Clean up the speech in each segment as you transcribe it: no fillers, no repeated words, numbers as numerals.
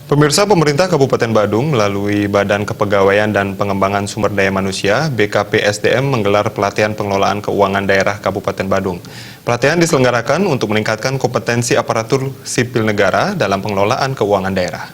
Pemirsa, pemerintah Kabupaten Badung melalui Badan Kepegawaian dan Pengembangan Sumber Daya Manusia (BKPSDM) menggelar pelatihan pengelolaan keuangan daerah Kabupaten Badung. Pelatihan diselenggarakan untuk meningkatkan kompetensi aparatur sipil negara dalam pengelolaan keuangan daerah.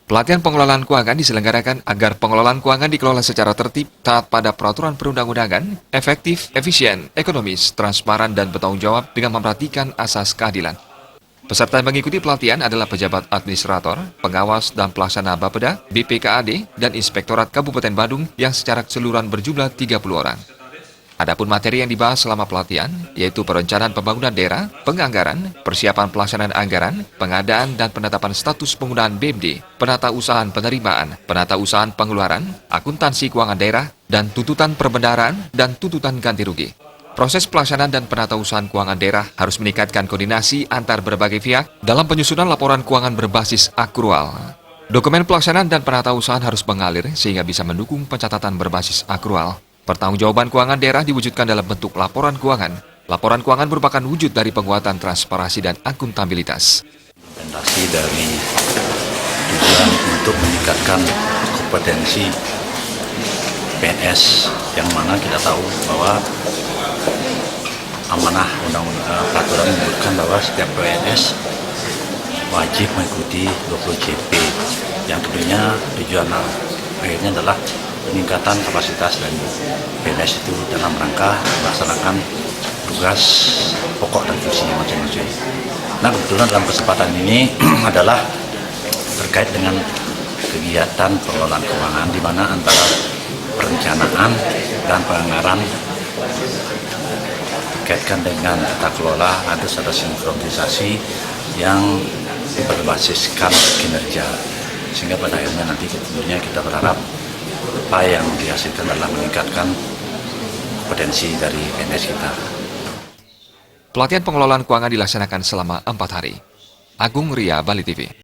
Pelatihan pengelolaan keuangan diselenggarakan agar pengelolaan keuangan dikelola secara tertib, taat pada peraturan perundang-undangan, efektif, efisien, ekonomis, transparan, dan bertanggung jawab dengan memperhatikan asas keadilan. Peserta yang mengikuti pelatihan adalah pejabat administrator, pengawas dan pelaksana Bapeda, BPKAD, dan Inspektorat Kabupaten Badung yang secara keseluruhan berjumlah 30 orang. Adapun materi yang dibahas selama pelatihan, yaitu perencanaan pembangunan daerah, penganggaran, persiapan pelaksanaan anggaran, pengadaan dan penetapan status penggunaan BMD, penata usahaan penerimaan, penata usahaan pengeluaran, akuntansi keuangan daerah, dan tuntutan perbendaharaan dan tuntutan ganti rugi. Proses pelaksanaan dan penata usahaan keuangan daerah harus meningkatkan koordinasi antar berbagai pihak dalam penyusunan laporan keuangan berbasis akrual. Dokumen pelaksanaan dan penata usahaan harus mengalir sehingga bisa mendukung pencatatan berbasis akrual. Pertanggungjawaban keuangan daerah diwujudkan dalam bentuk laporan keuangan. Laporan keuangan merupakan wujud dari penguatan transparansi dan akuntabilitas. Implementasi dari tujuan untuk meningkatkan kompetensi PNS, yang mana kita tahu bahwa amanah peraturan menyebutkan bahwa setiap PNS wajib mengikuti 20 JP, yang tentunya tujuan akhirnya adalah peningkatan kapasitas dari PNS itu dalam rangka melaksanakan tugas pokok dan fungsinya masing-masing. Nah, kebetulan dalam kesempatan ini adalah terkait dengan kegiatan pengelolaan keuangan, di mana antara perencanaan dan penganggaran dikaitkan dengan tata kelola, harus ada sinkronisasi yang berbasiskan kinerja, sehingga pada akhirnya nanti tentunya kita berharap apa yang dihasilkan adalah meningkatkan kompetensi dari PNS kita. Pelatihan pengelolaan keuangan dilaksanakan selama 4 hari. Agung Ria, Bali TV.